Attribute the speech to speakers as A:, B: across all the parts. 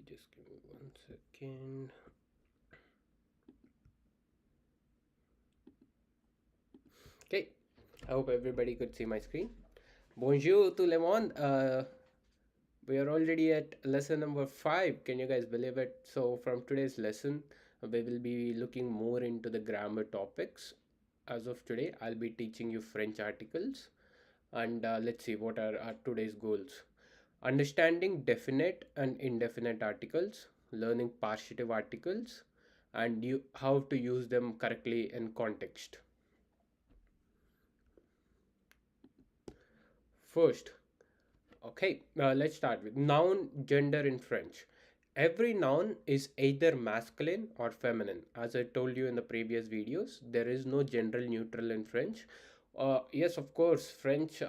A: Just give me 1 second. Okay, I hope everybody could see my screen. Bonjour tout le monde. We are already at lesson number 5. Can you guys believe it? So, from today's lesson, we will be looking more into the grammar topics. As of today, I'll be teaching you French articles. And let's see what are our today's goals. Understanding definite and indefinite articles, learning partitive articles, and how to use them correctly in context. First, okay, let's start with noun gender in French. Every noun is either masculine or feminine. As I told you in the previous videos, there is no gender neutral in French. Yes, of course, French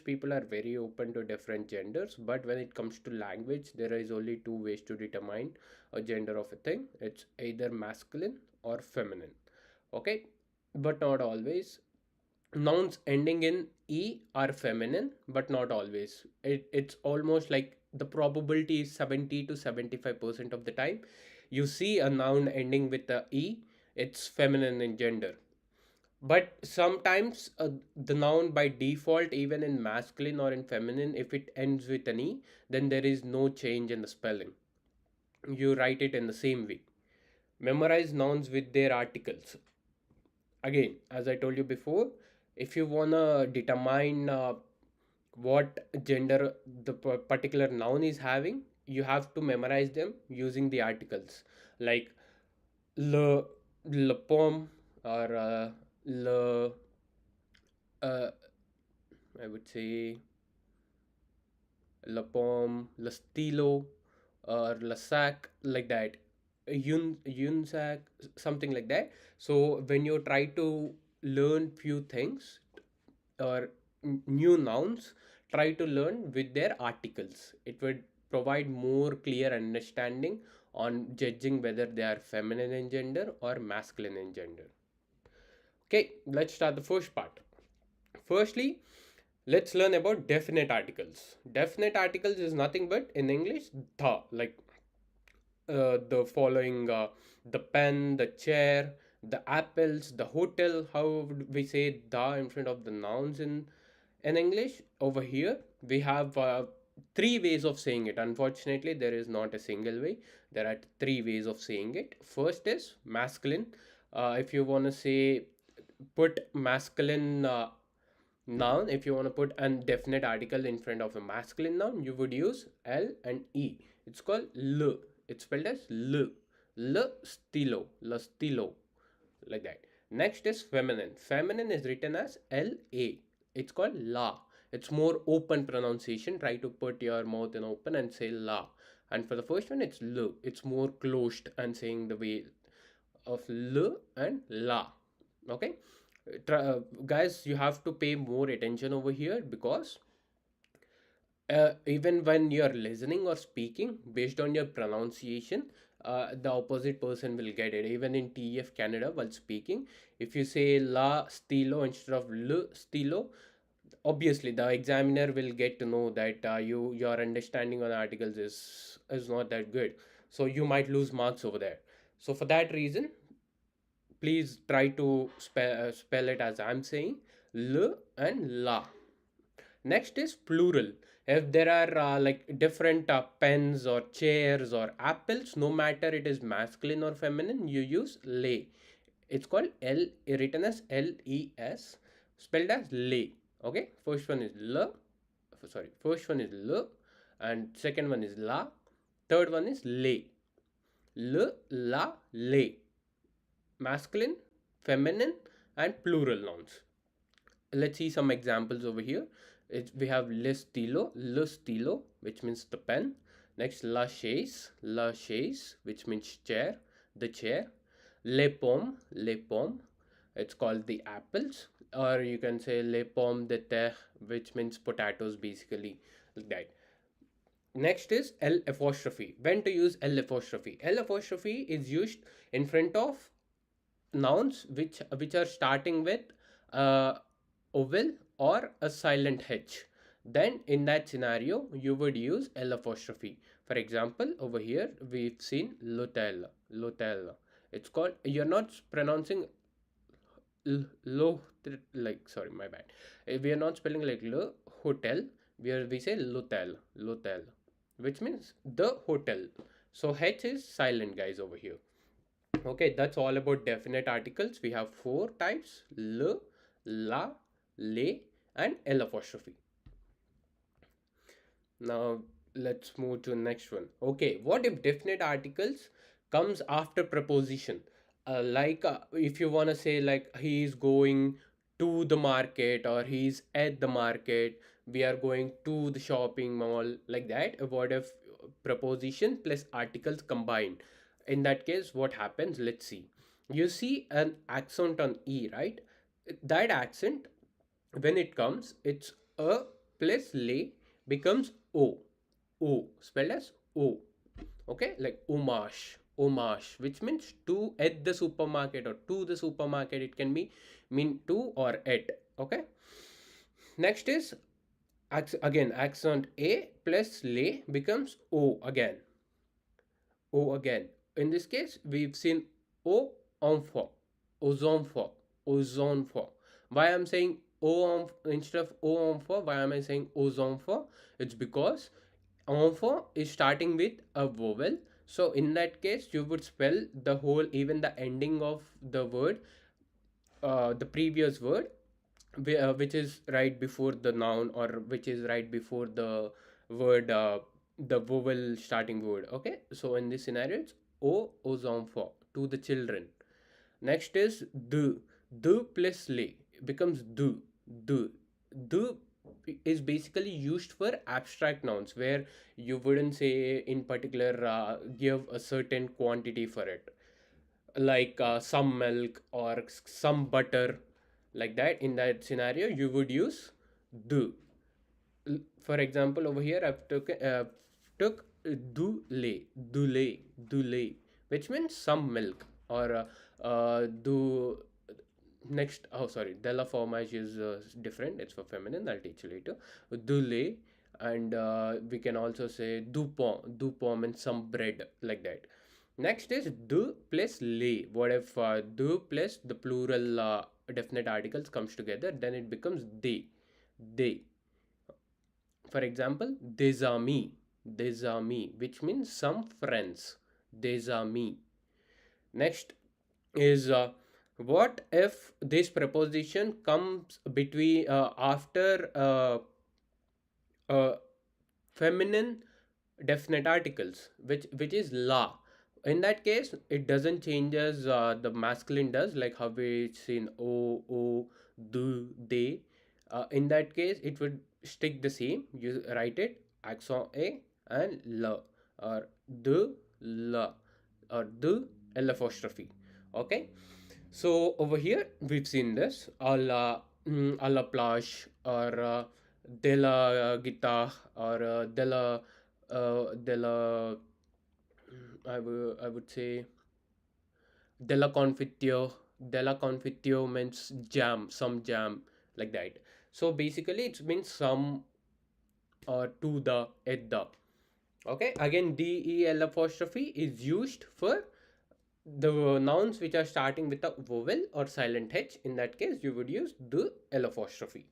A: people are very open to different genders, but when it comes to language, there is only two ways to determine a gender of a thing. It's either masculine or feminine. Okay, but not always. Nouns ending in e are feminine, but not always. It's almost like the probability is 70 to 75% of the time you see a noun ending with a e, it's feminine in gender. But sometimes the noun by default, even in masculine or in feminine, if it ends with an e, then there is no change in the spelling. You write it in the same way. Memorize nouns with their articles. Again, as I told you before, if you wanna determine what gender the particular noun is having, you have to memorize them using the articles like le, le pomme, or le, uh, I would say le pomme, le stylo, or le sac, like that. Yun sac, something like that. So when you try to learn few things or new nouns, try to learn with their articles. It would provide more clear understanding on judging whether they are feminine in gender or masculine in gender. Okay, let's start the first part. Firstly, let's learn about definite articles. Definite articles is nothing but in English the, like the following, the pen, the chair, the apples, the hotel. How would we say the in front of the nouns in English? Over here we have three ways of saying it. Unfortunately, there is not a single way. There are three ways of saying it. First is masculine. If you want to say, put masculine noun, if you want to put an definite article in front of a masculine noun, you would use L and E. It's called L. It's spelled as L. L stilo. L stilo. Like that. Next is feminine. Feminine is written as L-A. It's called La. It's more open pronunciation. Try to put your mouth in open and say La. And for the first one, it's L. It's more closed and saying the way of L and La. Okay, guys, you have to pay more attention over here, because even when you're listening or speaking, based on your pronunciation, the opposite person will get it. Even in TF Canada, while speaking, if you say la stilo instead of l stilo, obviously the examiner will get to know that your understanding on articles is not that good, so you might lose marks over there. So for that reason, please try to spell it as I'm saying, l and la. Next is plural. If there are like different pens or chairs or apples, no matter it is masculine or feminine, you use lay. It's called L, written as L-E-S, spelled as lay. Okay, first one is L, sorry, first one is L, and second one is La, third one is lay. L, La, lay. Masculine, feminine, and plural nouns. Let's see some examples over here. We have le stilo, which means the pen. Next, la chaise, which means chair, the chair. Les pommes, it's called the apples. Or you can say les pommes de terre, which means potatoes, basically, like that. Next is L apostrophe. When to use L apostrophe? L apostrophe is used in front of nouns which are starting with vowel or a silent H. Then in that scenario, you would use L apostrophe. For example, over here we've seen l'hôtel, l'hôtel. It's called, you're not pronouncing lo, like, sorry, my bad. We are not spelling like le hotel. We say l'hôtel, l'hôtel, which means the hotel. So H is silent, guys, over here. Okay, that's all about definite articles. We have four types: le, la, le, and L apostrophe. Now let's move to the next one. Okay, what if definite articles comes after preposition? If you want to say like he is going to the market or he's at the market, we are going to the shopping mall, like that. What if preposition plus articles combined? In that case, what happens? Let's see. You see an accent on E, right? That accent, when it comes, it's a plus lay becomes O. O, spelled as O. Okay, like homage, homage, which means to at the supermarket or to the supermarket. It can be mean to or at. Okay. Next is again accent A plus lay becomes O again. O again. In this case, we've seen O enfant, ozonfort, ozonfort. Why I'm saying instead of O enfant, why am I saying ozonfort? It's because enfant is starting with a vowel. So in that case, you would spell the whole, even the ending of the word, the previous word, which is right before the noun, or which is right before the word, the vowel starting word. Okay, so in this scenario, it's o aux enfants, to the children. Next is de plus le becomes de de is basically used for abstract nouns, where you wouldn't say in particular give a certain quantity for it, like some milk or some butter, like that. In that scenario, you would use do. For example, over here I've took du lait, du lait, du lait, which means some milk, or do. Next, oh sorry, de la fromage is different, it's for feminine, I'll teach you later. Du lait. And we can also say du pom means some bread, like that. Next is de plus le. What if de plus the plural definite articles comes together, then it becomes they. They. For example, des amis, des amis, which means some friends. Des amis. Next is what if this preposition comes between after feminine definite articles, which is la. In that case, it doesn't changes, the masculine does, like how we seen o, do, they. In that case, it would stick the same. You write it accent a and la, or de la, or de l apostrophe. Okay, so over here we've seen this a la plage, or de la guitar, or de la, I would say de la confiture means jam, some jam, like that. So basically it means some, or to the, at the. Okay, again del apostrophe is used for the nouns which are starting with a vowel or silent h. In that case, you would use the l apostrophe.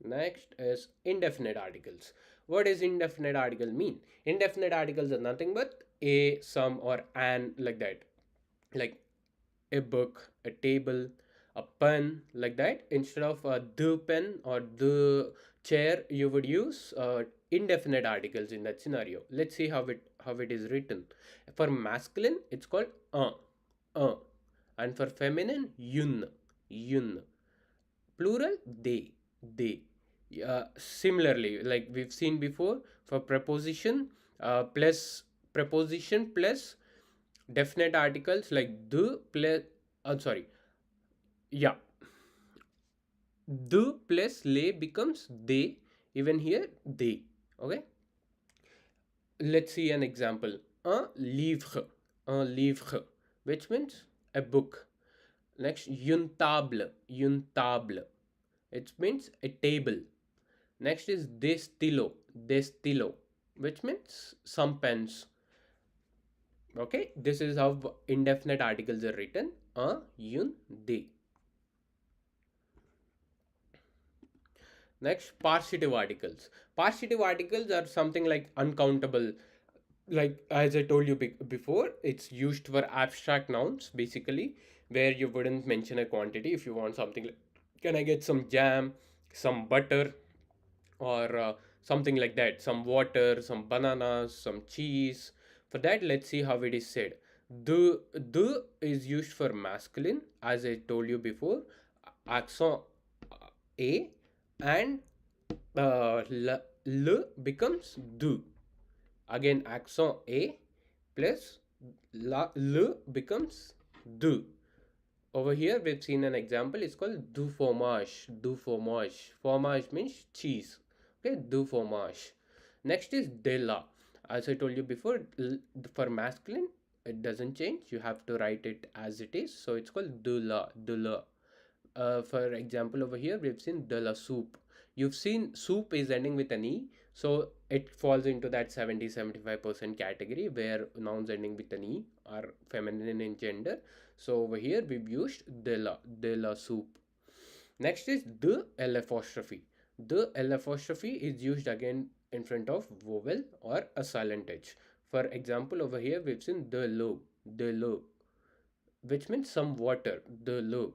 A: Next is indefinite articles. What does indefinite article mean? Indefinite articles are nothing but a, some, or an, like that. Like a book, a table, a pen, like that. Instead of the pen or the chair, you would use indefinite articles in that scenario. Let's see how it is written. For masculine, it's called uh, and for feminine, yun. Plural, they. Similarly, like we've seen before, for preposition plus definite articles, like the plus, sorry, yeah, the plus lay becomes they. Even here, they. Okay, let's see an example. Un livre, which means a book. Next, une table, it means a table. Next is destilo, which means some pens. Okay, this is how indefinite articles are written. A, yun, they. Next, partitive articles. Partitive articles are something like uncountable. Like as I told you before, it's used for abstract nouns basically, where you wouldn't mention a quantity. If you want something like, can I get some jam, some butter, or something like that, some water, some bananas, some cheese. For that, let's see how it is said. The is used for masculine, as I told you before, accent a, and l becomes do. Again, accent a plus l becomes do. Over here, we've seen an example. It's called du fromage. Du fromage. Fromage means cheese. Okay, du fromage. Next is de la. As I told you before, for masculine, it doesn't change. You have to write it as it is. So it's called de la. De la. For example, over here, we've seen de la soup. You've seen soup is ending with an E. So it falls into that 70-75% category where nouns ending with an E are feminine in gender. So over here we've used de la soup. Next is the L apostrophe. The L apostrophe is used again in front of vowel or a silent H. For example, over here we've seen the low, which means some water. The low.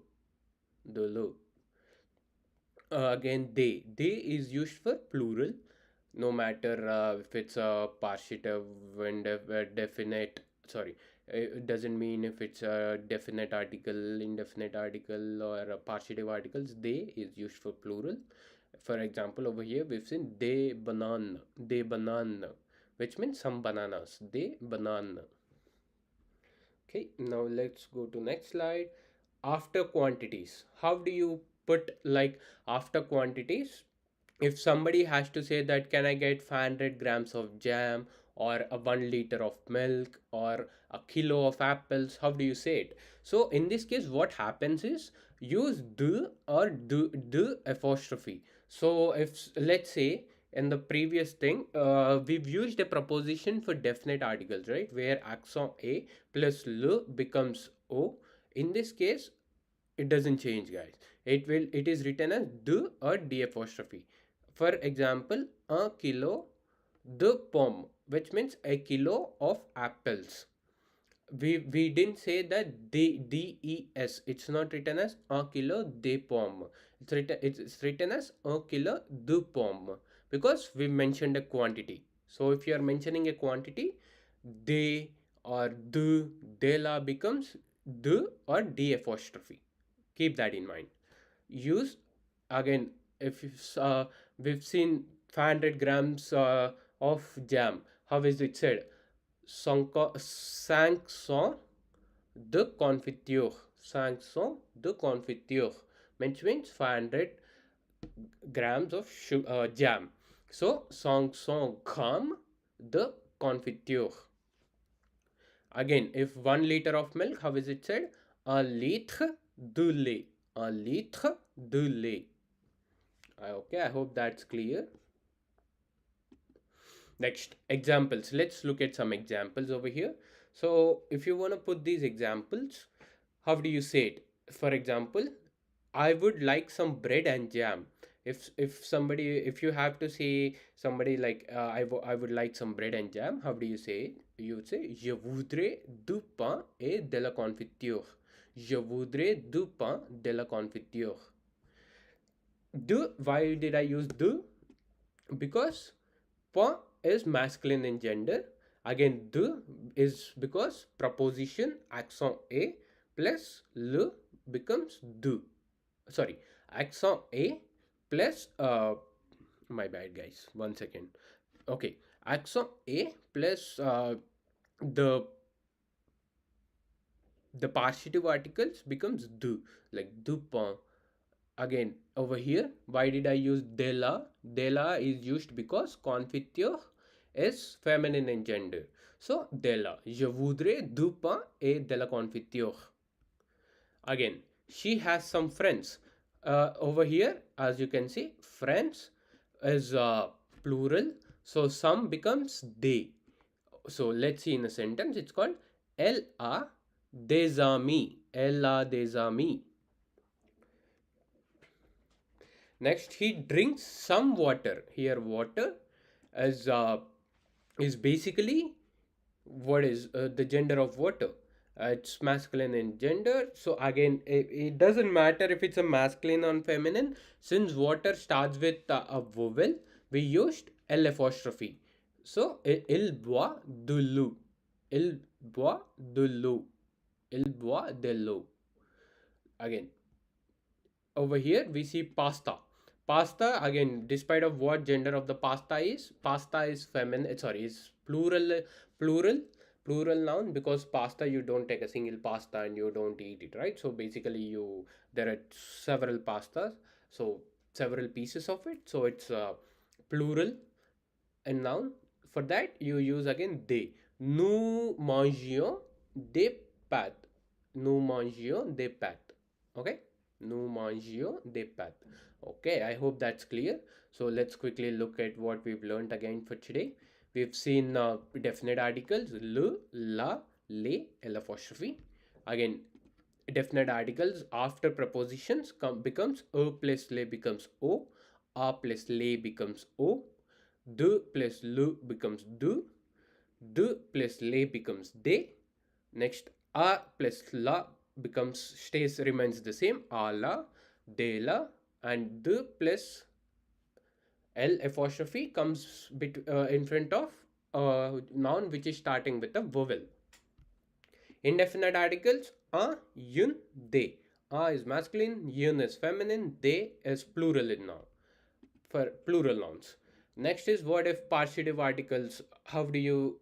A: Again, they is used for plural, no matter if it's a partitive and definite. Sorry, it doesn't mean if it's a definite article, indefinite article, or a partitive articles. They is used for plural. For example, over here we've seen they banana, which means some bananas. They banana. Okay, now let's go to next slide. After quantities, how do you put like after quantities? If somebody has to say that, can I get 500 grams of jam, or a 1 liter of milk, or a kilo of apples, how do you say it? So in this case, what happens is use the or the apostrophe. So if let's say in the previous thing, we've used a preposition for definite articles, right, where accent a plus l becomes o. In this case, it doesn't change, guys. It is written as the or d apostrophe. For example, a kilo de pomme, which means a kilo of apples. We didn't say that des. It's not written as a kilo de pomme. It's written as a kilo de pomme, because we mentioned a quantity. So if you are mentioning a quantity, they or de la becomes the or d apostrophe. Keep that in mind. Use again, if we've seen 500 grams of jam. How is it said? 500 de confiture. 500 de confiture, which means 500 grams of jam. So 500 gram de confiture. Again, if 1 liter of milk, how is it said? Un litre de lait. Un litre de lait. Okay, I hope that's clear. Next, examples. Let's look at some examples over here. So if you want to put these examples, how do you say it? For example, I would like some bread and jam. If you have to say somebody like I would like some bread and jam, how do you say it? You would say je voudrais du pain et de la confiture. Je voudrais du pain de la confiture. Du, why did I use du? Because pain is masculine in gender. Again, the is because preposition accent a plus le becomes do. Sorry, accent a plus my bad, guys. 1 second. Okay, accent a plus the the partitive articles becomes do, like du pain. Again, over here, why did I use de la? De la is used because confiture is feminine in gender. So, de la. Je voudrais du pain et de la confiture. Again, she has some friends. Over here, as you can see, friends is plural. So some becomes they. So let's see in a sentence. It's called Elle a des amis. Elle a des amis. Next, he drinks some water. Here, water is is basically what is the gender of water. It's masculine in gender. So again, it doesn't matter if it's a masculine or feminine. Since water starts with a vowel, we used L apostrophe. So il boit de l'eau. Il boit de l'eau. Il boit de l'eau. Again, over here we see pasta. Pasta, again, despite of what gender of the pasta is feminine, sorry, is plural plural noun, because pasta, you don't take a single pasta and you don't eat it, right? So basically you there are several pastas, so several pieces of it, so it's plural and noun. For that you use again they. Nous mangions des pâtes. Nous mangions des pâtes. Okay, nous mangions des pâtes. Okay, I hope that's clear. So let's quickly look at what we've learned again for today. We've seen definite articles le, la, les, l apostrophe. Again, definite articles after prepositions becomes a plus le becomes o, a plus le becomes o, de plus le becomes de plus le becomes de. Next, a plus la becomes stays remains the same, a la, de la, and de plus l apostrophe comes in front of a noun which is starting with a vowel. Indefinite articles a, yun, they. A is masculine, yun is feminine, they is plural in noun for plural nouns. Next is what if partitive articles. How do you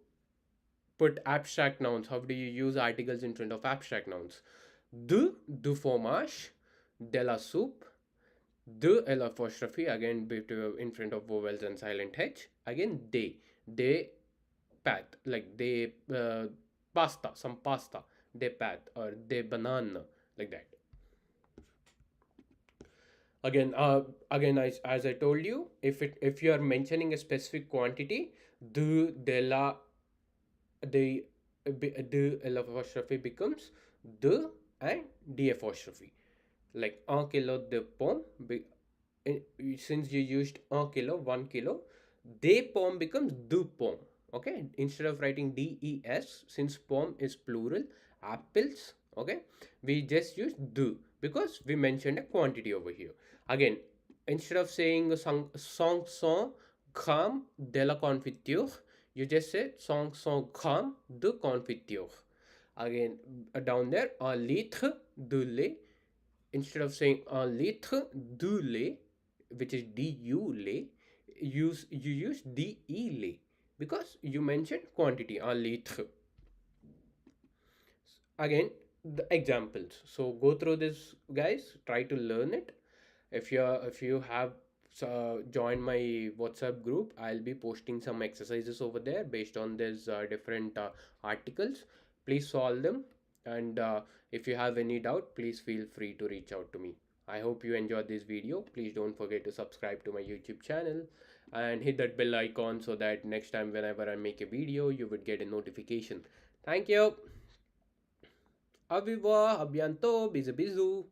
A: put abstract nouns? How do you use articles in front of abstract nouns? Du fromage, de la soupe, de l apostrophe, again in front of vowels and silent h. Again, they pat, like they pasta, some pasta, they pat, or they banana, like that. Again, as I told you, if you are mentioning a specific quantity, de la the the L apostrophe becomes the and D apostrophe. Like 1 kilo de pomme, since you used 1 kilo, 1 kilo, de pomme becomes du pomme. Okay, instead of writing DES, since pomme is plural, apples, okay, we just use du because we mentioned a quantity over here. Again, instead of saying 500 grammes de la confiture, you just say 500 grammes de confiture. Again, down there, un litre de lait. Instead of saying un litre de lait, which is du lait, you use de lait because you mentioned quantity, un litre. Again, the examples. So go through this, guys. Try to learn it. If you have joined my WhatsApp group, I'll be posting some exercises over there based on these different articles. Please solve them, and if you have any doubt, please feel free to reach out to me. I hope you enjoyed this video. Please don't forget to subscribe to my YouTube channel and hit that bell icon so that next time whenever I make a video, you would get a notification. Thank you. Au revoir, à bientôt, bisous bisous.